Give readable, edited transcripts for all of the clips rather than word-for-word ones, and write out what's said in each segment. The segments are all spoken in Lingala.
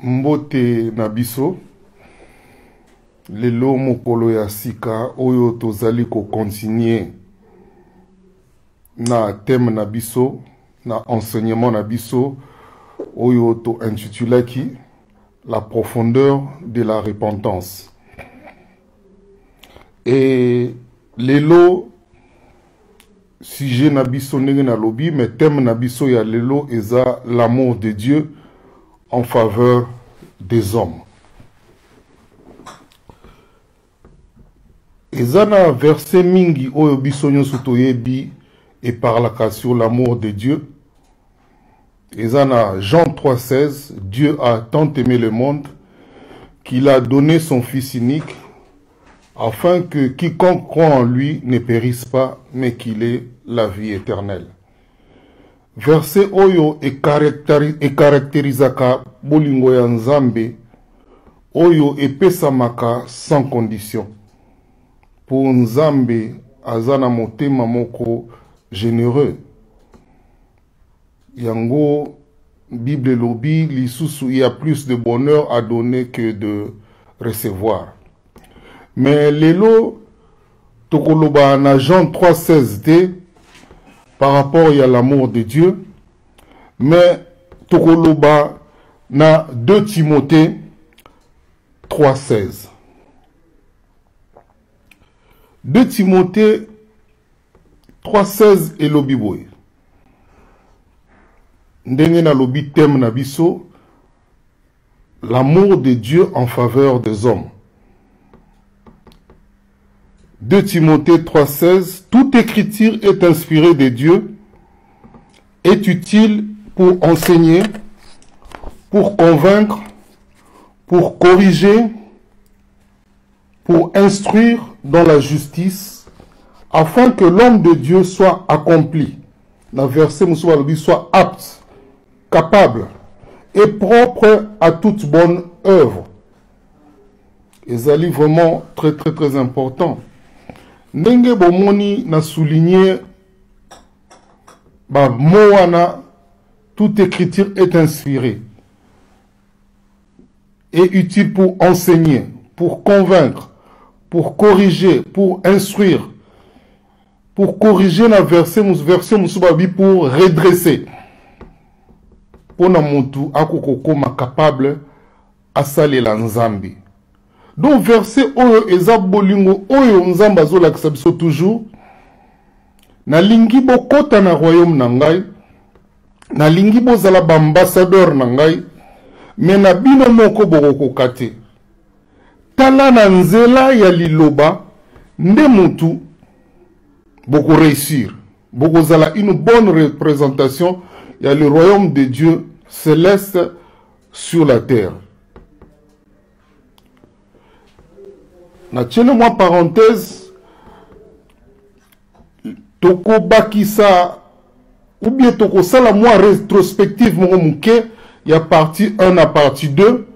Mbote Nabiso, lelo mokolo ya sika oyo tozali ko continuer na thème Nabiso, na enseignement Nabiso oyo to intitulaki la profondeur de la repentance. Et lelo sujet Nabiso nenge na lobi, mais thème Nabiso ya lelo eza l'amour de Dieu en faveur des hommes. Ezana verset mingi oyo biso nyonso toyebi et parlaka sur l'amour de Dieu. Ezana Jean 3,16, Dieu a tant aimé le monde qu'il a donné son Fils unique afin que quiconque croit en lui ne périsse pas mais qu'il ait la vie éternelle. Verset oyo e caractérisaka bolingo ya Nzambe oyo epesamaka sans condition. Pour Nzambe azana motema moko généreux. Yango Bible lobi lisusu, il y a plus de bonheur à donner que de recevoir. Mais lelo tokoloba na Jean 3,16d par rapport à l'amour de Dieu, mais tokoloba na 2 Timothée 3,16. 2 Timothée 3,16 et lobi boy. Ndenge na lobi thème na biso, l'amour de Dieu en faveur des hommes. 2 Timothée 3,16, toute écriture est inspirée de Dieu, est utile pour enseigner, pour convaincre, pour corriger, pour instruire dans la justice, afin que l'homme de Dieu soit accompli. Dans le verset Moussoualobi, soit apte, capable et propre à toute bonne œuvre. Et ça est vraiment très important. Nenge bomoni na souligné ba moana, toute écriture est inspirée et utile pour enseigner, pour convaincre, pour corriger, pour instruire, pour corriger la version musubabi, pour redresser. Pour na mutu akoko ma capable à saler la Nzambi. Donc verset oyo eza bolingo oyo Nzamba zo lakisa biso toujours na lingi bokota na royaume na ngai, na lingi bozala ba ambassadeur na ngai, mais na bino moko bokokoka te. Tala na nzela ya liloba nde mutu boko réussir, boko zala une bonne représentation ya le royaume de Dieu céleste sur la terre. Moi parenthèse, toko bakisa ou bien toko sala moi rétrospective mouke, il y a partie 1 à partie 2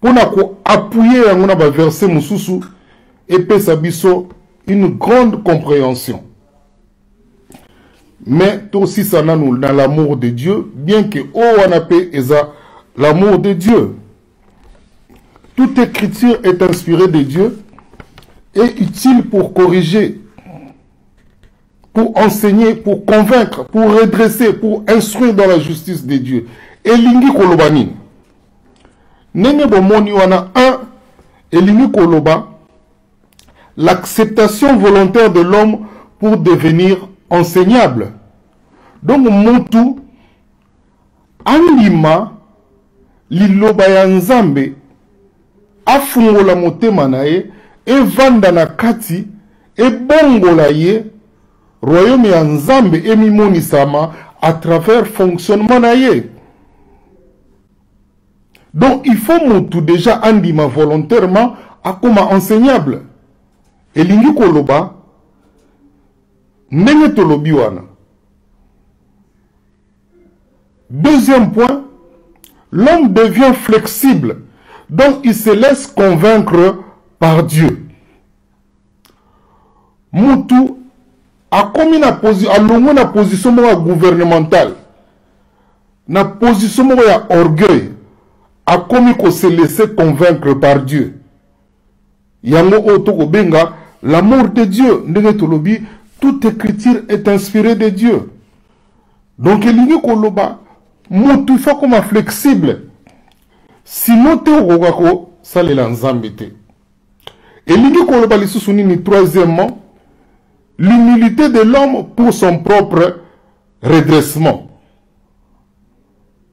pour appuyer un verset mususu et pesa biso une grande compréhension. Mais aussi ça nous dans l'amour de Dieu, bien que on appelle l'amour de Dieu. Toute écriture est inspirée de Dieu et utile pour corriger, pour enseigner, pour convaincre, pour redresser, pour instruire dans la justice de Dieu. Et lingi kolobani. Nenge bomoni wana 1, et lingi koloba, l'acceptation volontaire de l'homme pour devenir enseignable. Donc mutu andima liloba ya Nzambe afungola motema na ye, evanda na kati, ebongola ye, royaume ya Nzambe emimonisama à travers fonctionnement na ye. Donc il faut mutu déjà andima volontairement akoma enseignable. Elingi koloba ndenge tolobi wana. Deuxième point, l'homme devient flexible. Donc il se laisse convaincre par Dieu. Mutu a commis na position gouvernementale, na position ya orgueil, a commis qu'on se laisser convaincre par Dieu. Yango otoko benga l'amour de Dieu. Ndenge toute écriture est inspirée de Dieu. Donc il y a koloba mutu fa comme flexible. Sinon te okoko salela nzambe te. Et il y a koloba lisusu nini troisièmement l'humilité de l'homme pour son propre redressement.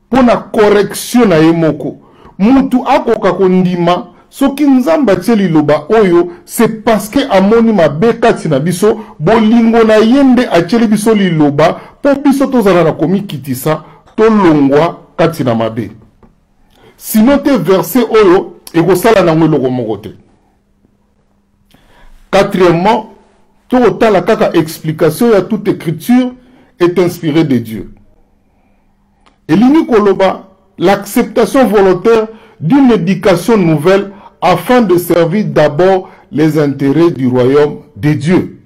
Pour la correction na yemoko. Mutu akoka kondima soki nzamba tieli loba oyo c'est parce que amoni mabe kati na biso bolingo na yende atieli biso liloba po biso tozala na komi kitisa to longwa kati na mabe. Sinon te verset oyo ekosala na eloko moko te. Quatrièmement, tout la kaka explication à toute écriture est inspirée de Dieu. Et l'unikoloba, l'acceptation volontaire d'une éducation nouvelle afin de servir d'abord les intérêts du royaume de Dieu.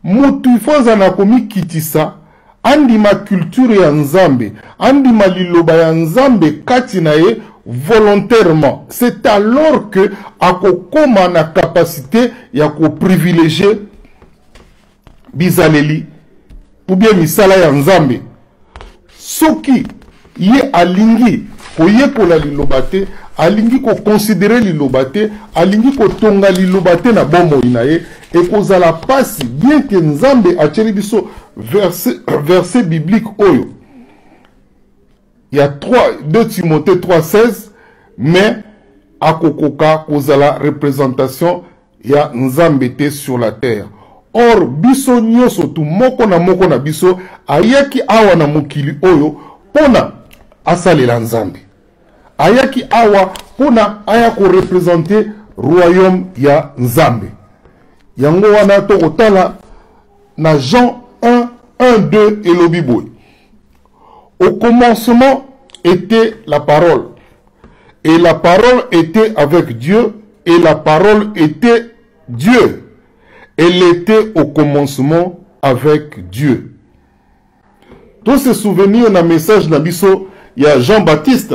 Mutu ifazana komi kitisa, andima culture ya nzambe, andima liloba ya nzambe kati na ye volontairement. C'est alors que akokoma na capacité ya ko privilégier bizaleli ou bien misala ya nzambe. Soki ye alingi koyekola liloba te, alingi ko considérer liloba te, alingi ko tonga liloba te na bomoi na ye, ekozala pasi bien que nzambe atieli biso verset biblique oyo. Il y a 2 Timothée 3,16, mais akokoka kozala représentation ya nzambe te sur la terre. Or, biso nyoso tu moko na biso, ayaki awa na mokili oyo, pona asalela nzambe. Ayaki awa, pona ayako représenter royaume ya nzambe. Yango wana to otala na Jean 1, 1, 2 et lobiboy. Au commencement était la parole. Et la parole était avec Dieu, et la parole était Dieu. Elle était au commencement avec Dieu. Tous ces souvenirs dans le message Nabiso, il y a Jean-Baptiste.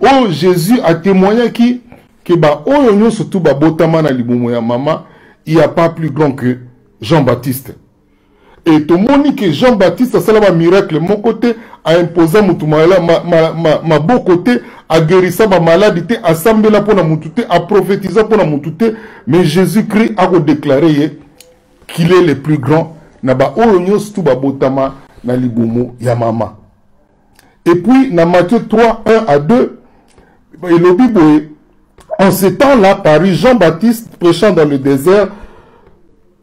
Oh, Jésus a témoigné que oh, surtout botama na libumo ya mama, il n'y a pas plus grand que Jean-Baptiste. Et tout le monde que Jean-Baptiste a fait un miracle, mon côté, a imposé ma beau côté, a guéri sa maladie, a semblé la pour la moutouté, a prophétisé pour la moutouté, mais Jésus-Christ a déclaré qu'il est le plus grand. Naba oyonyos tout babotama na libumo ya mama. Et puis, dans Matthieu 3, 1 à 2, et le Bible, en ce temps-là, parut Jean-Baptiste prêchant dans le désert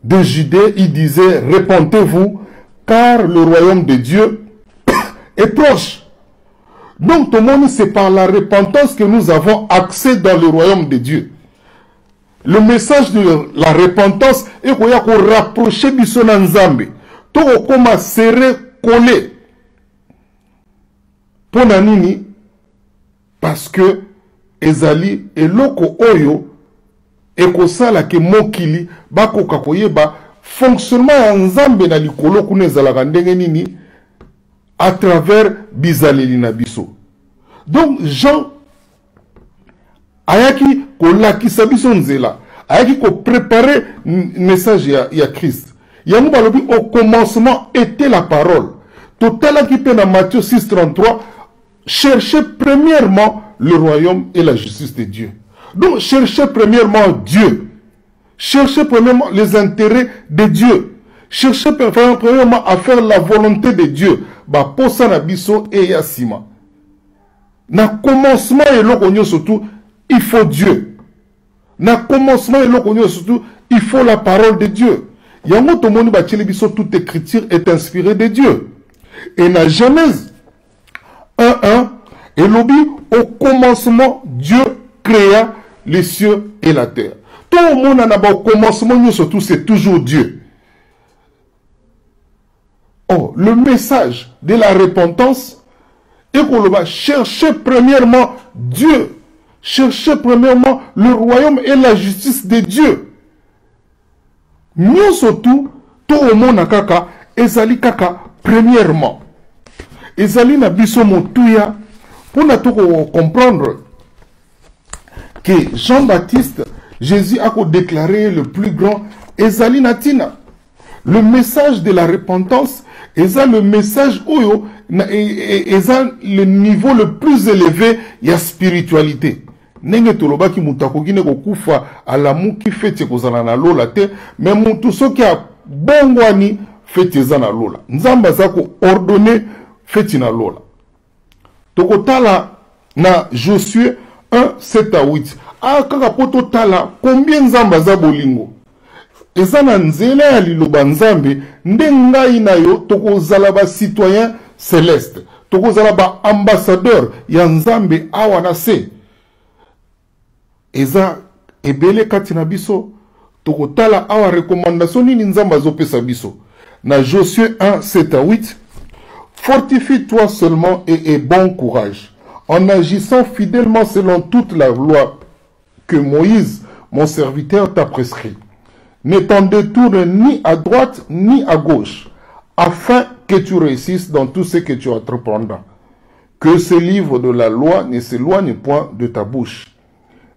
de Judée, il disait, répentez-vous, car le royaume de Dieu est proche. Donc, tout le monde, c'est par la repentance que nous avons accès dans le royaume de Dieu. Le message de la repentance est qu'on a rapproché Bissona Nzambe. Tout comme à serrer, coller. Pour Nanini, parce que Ezali et Loko Oyo, et que ça là que mokili bako kakoyeba fonctionnement ya nzambe na likolo kuna ezalaka ndenge nini à travers bizaleli na biso. Donc Jean ayaki ko lakisa biso nzela, ayaki ko préparer message ya Christ. Yango balobi au commencement était la parole. Total qui peut dans Matthieu 6:33 cherchez premièrement le royaume et la justice de Dieu. Donc, cherchez premièrement Dieu. Cherchez premièrement les intérêts de Dieu. Cherchez premièrement à faire la volonté de Dieu. Bah, pour ça, na biso et yasima. Na commencement et l'okonyo surtout, il faut Dieu. Na commencement et l'okonyo surtout, il faut la parole de Dieu. Yango tomoni ba tcheli biso toute écriture est inspirée de Dieu. Et na Genèse 1:1, et l'obi au commencement Dieu créa les cieux et la terre. Tout le monde en a au commencement, nous surtout, c'est toujours Dieu. Oh, le message de la repentance est qu'on va chercher premièrement Dieu. Chercher premièrement le royaume et la justice de Dieu. Nous surtout, tout le monde a kaka, ezali kaka premièrement. Ezali na biso motuya, pour nous comprendre que Jean-Baptiste, Jésus a déclaré le plus grand, Ezali Natina. Le message de la repentance, est le message où est le niveau le plus élevé de la spiritualité. Nenge toloba ki mutako kine kokufa alamu ki fete kozala na lola te, mais mutu soki a bongwani fete za na lola. Nzamba za ko ordonner fete na lola. Tokotala na Josué 1, 7 à 8. Ah, kaka poto tala, combien nzamba za bolingo? Eza na nzela ya liloba nzambe, nde ngai na yo tokozala ba citoyen céleste. Tokozala ba ambassadeur ya nzambe awa na se. Eza ebele kati na biso, tokotala awa recommandation nini nzamba zopesa biso. Na Josué 1, 7 à 8. Fortifie-toi seulement et aie bon courage, en agissant fidèlement selon toute la loi que Moïse, mon serviteur, t'a prescrit. Ne t'en détourne ni à droite ni à gauche, afin que tu réussisses dans tout ce que tu entreprendras. Que ce livre de la loi ne s'éloigne point de ta bouche.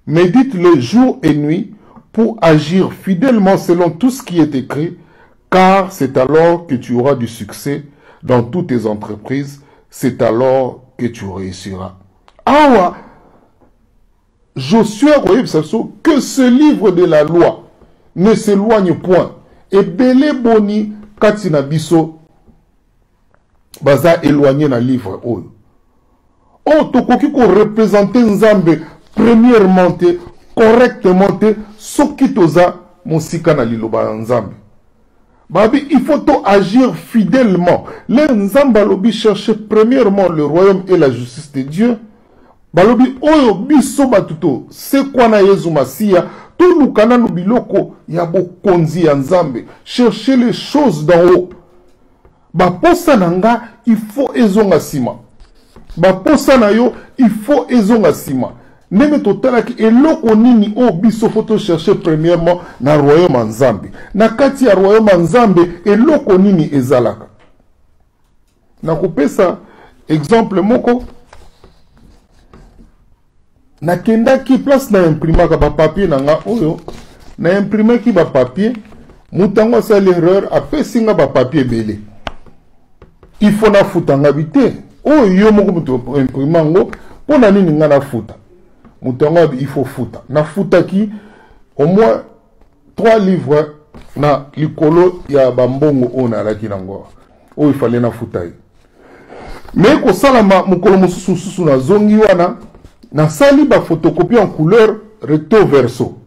Médite-le jour et nuit pour agir fidèlement selon tout ce qui est écrit, car c'est alors que tu auras du succès dans toutes tes entreprises, c'est alors que tu réussiras. Ah, Josué, que ce livre de la loi ne s'éloigne point. Et belé boni katina biso baza éloigné na livre oyo. Oh, tokoki ko représenter nzambe premièrement te, correctement te, soki toza mosika na liloba nzambe. Babi, il faut agir fidèlement. Les nzamba lobi chercher premièrement le royaume et la justice de Dieu. Balobi oyo biso batuto, c'est quoi na Yezu Masia? Tout le canal biloko yabo konzi ya nzambe. Chercher les choses d'en haut. Ba posa nanga, il faut ezonga sima. Ba posa na yo, il faut ezonga sima. Neme totala ki eloko nini o biso photo chercher premièrement na royaume nzambe. Na kati ya royaume nzambe eloko nini ezalaka. Na kopesa exemple moko. Na kenda ki place na imprimaka ba papier na nga oyo. Na imprimer ki ba papier. Mutango sa l'erreur apesi nga ba papier belé. Il faut na futa nga bité. Oyo yo moko muto imprimango pona nini nga na futa. Mutango il faut futa. Na futa ki au moins 3 livres na likolo ya bambongo ona la kinango. Oyo il fallait na futa. Mais ko salama mukolo mususu na zongi wana na sali ba photocopie en couleur recto verso.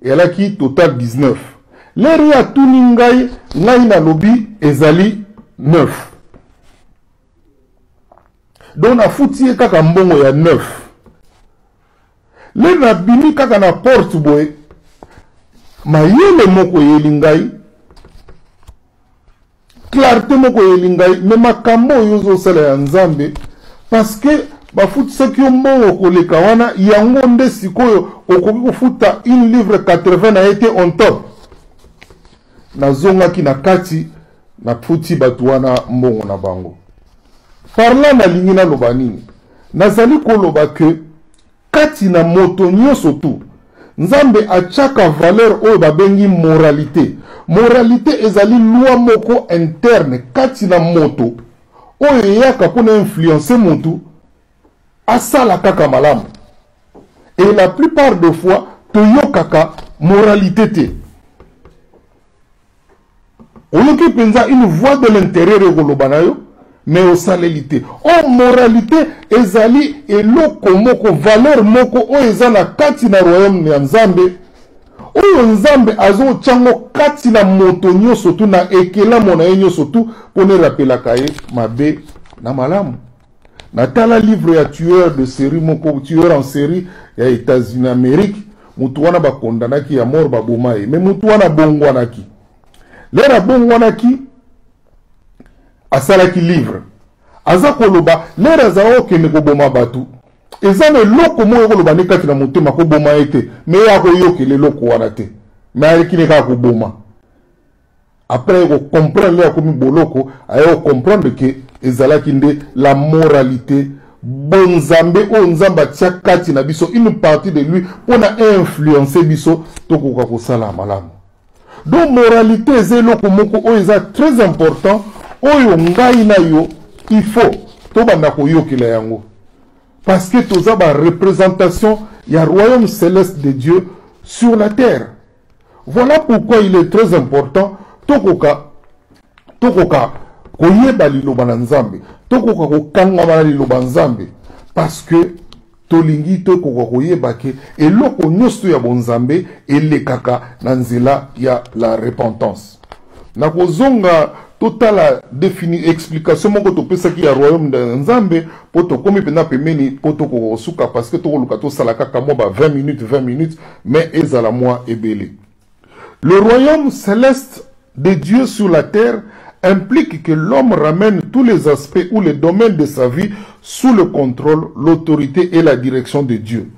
Et là qui total 19. L'air ya tuningai ngai na lobi ezali 9. Donc na futi kaka mbongo ya 9. Le na bimi kaka na porte boy. Mayele moko yelingai. Clarté moko yelingai. Mais makambo yozo sala ya nzambe. Parce que bafuti soki mbongo koleka wana yango nde sikoyo okoki kofuta une livre 80 na été on top. Nazongaki na kati na futi batu wana mbongo na bango. Parla na lingi na loba nini. Nazali koloba ke kati na moto nyonso tu nzambe achaka valeur oyo babengi moralité. Moralité ezali loi moko interne kati na moto oyo yaka pona influencer motu asala kaka malamu. Et la plupart des fois toyo kaka moralité te. Oyoki penza une voix de l'intérieur ekolobanayo mais au salélité. Oh, moralité ezali eloko moko valeur moko o ezala kati na royaume ya nzambe. Oyo nzambe azo chango kati na moto nyonso tu na ekela mona nyonso tu pone rapela kaye mabe na malamu. Natala livre ya tueur de série moko tueur en série ya États-Unis Amérique mutu wana ba kondanaki ya mort ba bomaye mais mutu wana bongwanaki. Lera bongwanaki asalaki livre aza koloba lera za okende koboma batu ezana loko moyo koloba ne kati na motema ko boma ete mais ya ko yokele loko wana te mais alikine ka ko boma après ko comprendre ya ko mi boloko ayo comprendre que ezalaki nde la moralité bonzambe o nzamba tia kati na biso une partie de lui pour influencer biso tokoka kosala malamu. Donc moralité zeloko moko o eza très important oyo ngai na yo il faut to banda koyokela yango parce que toza ba représentation ya royaume céleste de Dieu sur la terre. Voilà pourquoi il est très important tokoka koyeba liloba na Nzambe, tokoka kokanga bana liloba Nzambe parce que tolingi tokoka koyeba ke eloko nyonso ya bonzambe elekaka na nzela ya la repentance. Na kozonga totala explication moko topesaki ya royaume de Nzambe po tokomi pena pemeni po tokosuka parce que tokoluka tosala kaka mo ba 20 minutes mais ezala moi ebele. Le royaume céleste de Dieu sur la terre implique que l'homme ramène tous les aspects ou les domaines de sa vie sous le contrôle, l'autorité et la direction de Dieu.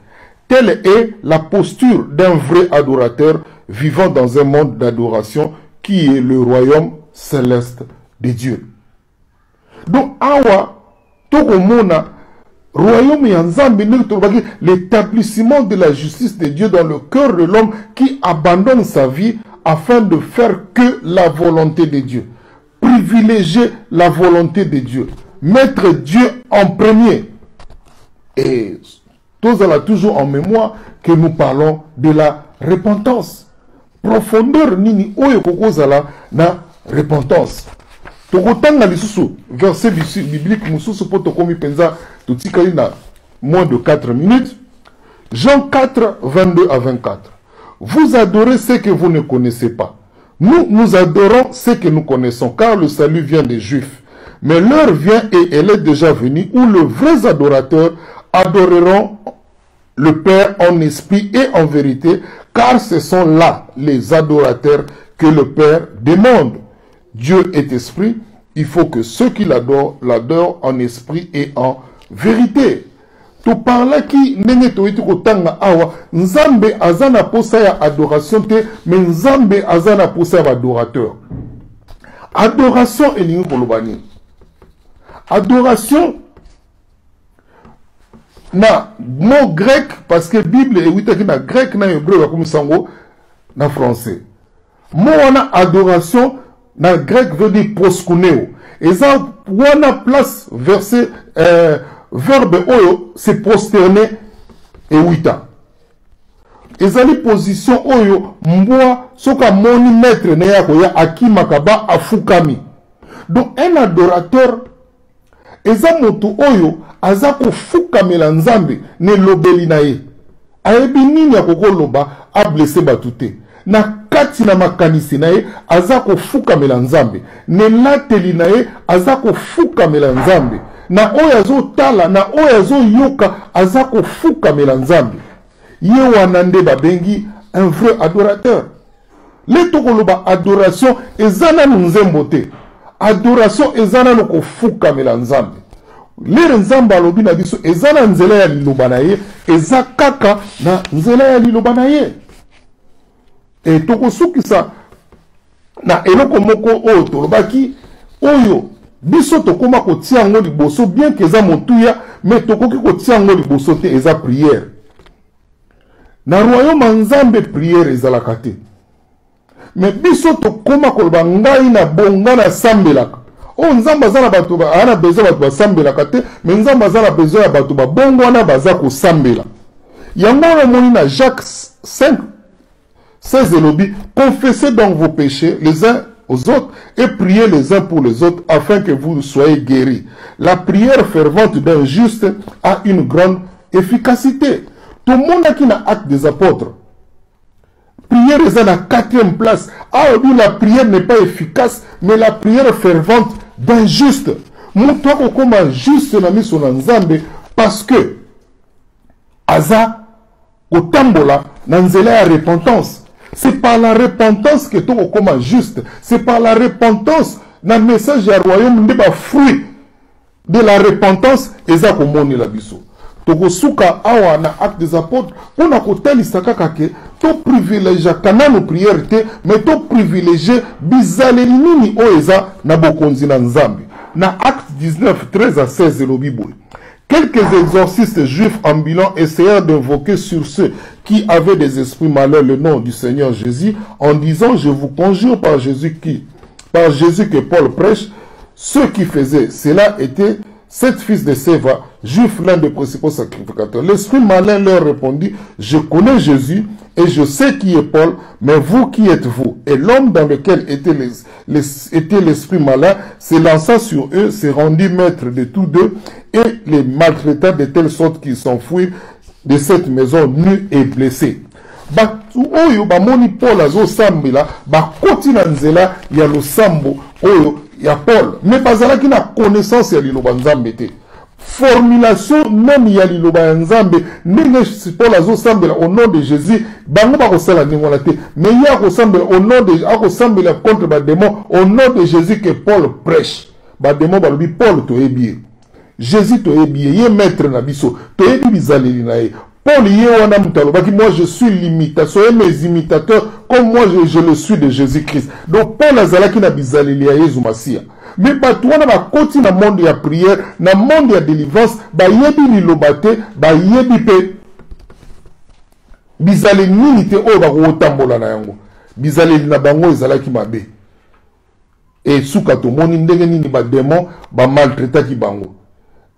Telle est la posture d'un vrai adorateur vivant dans un monde d'adoration qui est le royaume céleste de Dieu. Donc, awa, tokomona, royaume yanzambe, l'établissement de la justice de Dieu dans le cœur de l'homme qui abandonne sa vie afin de faire que la volonté de Dieu. Privilégier la volonté de Dieu. Mettre Dieu en premier. Et tous allons toujours en mémoire que nous parlons de la repentance. Profondeur nini oyo kokozala na repentance. Tokotanga lisusu verset biblique mususu po tokomi penza tutikali na moins de 4 minutes. Jean 4, 22 à 24. Vous adorez ce que vous ne connaissez pas. Nous adorons ce que nous connaissons, car le salut vient des Juifs. Mais l'heure vient et elle est déjà venue où les vrais adorateurs adoreront le Père en esprit et en vérité, car ce sont là les adorateurs que le Père demande. Dieu est esprit, il faut que ceux qui l'adorent, l'adorent en esprit et en vérité. Tu parles qui nenge toiti kotanga awa Nzambe azana posa ya adoration te mais Nzambe azana posa ya adorateur. Adoration elingi kolobani. Adoration na mot grec parce que Bible est witaki na grec na hébreu ya komisango na français. Mot wana adoration na grec veut dire proskuneo. Et ça wana place verset verbe oyo se prosterner et wita. Ezali position oyo mbwa soka moni maître ne yako ya akimaka ba afukami. Donc un adorateur eza moto oyo aza kofukamela Nzambe ne lobeli na ye. Ayebi nini ya kokoloba a blessé batute. Na kati na makanisi na ye aza kofukamela Nzambe. Ne lateli na ye aza kofukamela Nzambe. Na oyo azo tala na oyo azo yoka aza kofukamela Nzambe. Ye wana nde babengi un vrai adorateur. Le tokoloba adoration ezana nzembo te. Adoration ezana no kofukamela Nzambe. Le Nzambe alobi na biso ezana nzela ya liloba na ye, eza kaka na nzela ya liloba na ye. E tokosukisa na eloko moko oyo tolobaki oyo biso tokoma kotia yango liboso bien que eza motuya mais tokoki kotia yango liboso te eza prière. Na royaume Nzambe prière ezalaka te. Mais biso tokoma koloba ngai na bonga na sambelaka. O Nzambe azana bato ba ana besoin bato basambelaka te mais Nzambe azana besoin ya bato ba bongo wana baza kosambela. Yango na moni na Jacques 5 16 elobi, confessez donc vos péchés les uns aux autres et priez les uns pour les autres afin que vous soyez guéris. La prière fervente d'un juste a une grande efficacité. Tout le monde qui n'a acte des apôtres. Prière est à la 4e place. Ah oui, la prière n'est pas efficace, mais la prière fervente d'un juste. Mon toi comme juste n'a mis son Nzambe parce que Aza au tambola nanzela la repentance. C'est par la repentance que tu comme juste. C'est par la repentance dans le message du royaume de fruit de la repentance et ça comme on est la biso. Tokosuka awa na acte des apôtres pour na kotalisa kaka ke to privilégier kanano prière te mais to privilégier bizaleli nini oeza na bokonzi na Nzambe. Na acte 19 13 à 16 le Bible. Quelques exorcistes juifs ambulants essayèrent d'invoquer sur ceux qui avaient des esprits malins le nom du Seigneur Jésus en disant, je vous conjure par Jésus que Paul prêche. Ceux qui faisaient cela étaient 7 fils de Séva, juifs, l'un des principaux sacrificateurs. L'esprit malin leur répondit, je connais Jésus et je sais qui est Paul, mais vous, qui êtes-vous? Et l'homme dans lequel était l'esprit malin s'élança sur eux, se rendit maître de tous deux et les maltraita de telle sorte qu'ils s'enfuirent de cette maison nus et blessés. Oyo bamoni Paul azo sambela bakoti na nzela ya losambo oyo ya Paul, mais bazalaki na connaissance ya liloba nzambe te. Formulation même ya liloba ya nzambe ndenge Paul azo sambela au nom de Jésus bango bakosala ndenge wana te, mais ya kosambela au nom de akosambela contre ba démon au nom de Jésus que Paul prêche. Ba démon balobi Paul toyebi Jésus toyebi ye maître na biso toyebi bizaleli na ye. Paul wana mutalobaki, moi je suis l'imitateur, soyez mes imitateurs comme moi je le suis de Jésus-Christ. Donc Paul azalaki na bizaleli ya Yesu Masia. Mais bato wana bakoti na monde ya prière, na monde ya délivrance, bayebi liloba te, bayebi pe bizaleli nini te oyo bakotambola na yango. Bizaleli na bango ezalaki mabe. Et suka tomoni ndenge nini ba démon ba maltraitaki bango.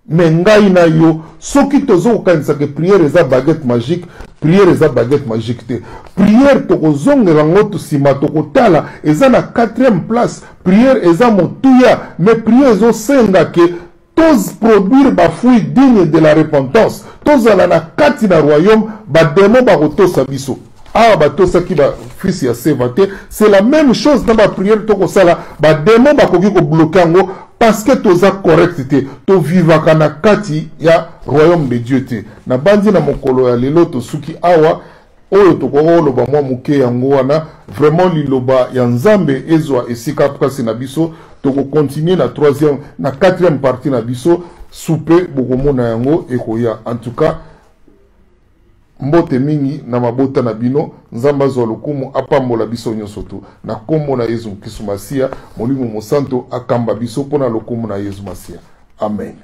Mais ngai na yo soki tozo kanisa que prière eza baguette magique, prière eza baguette magique te. Prière tokozongela ngoto sima tokotala eza na 4e place, prière eza motuya, mais prière ezo senga que tous produire ba fruit digne de la repentance. Tous ala na kati na royaume ba démon ba kotosa biso. Ah batosa ki ba fils ya Sévate, c'est la même chose dans ba prière tokosala, ba démon ba koki ko bloquer ngo parce que toza correct te, to vivaka na kati ya royaume de Dieu te. Na bandi na mokolo ya lelo to suki awa oyo tokoko loba mwa muke yango wana vraiment liloba ya nzambe ezwa esika place na biso toko continuer na 3e na 4e partie na biso soupe bokomona yango ekoya. En tout cas mbote mingi na mabota na bino nzamba azwa lokumu apambola biso nyonso tu na kombo na Yesu Kristo Masia molimo mosanto akamba biso pona lokumu na Yesu Masia. Amen.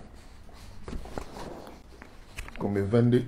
Comme 22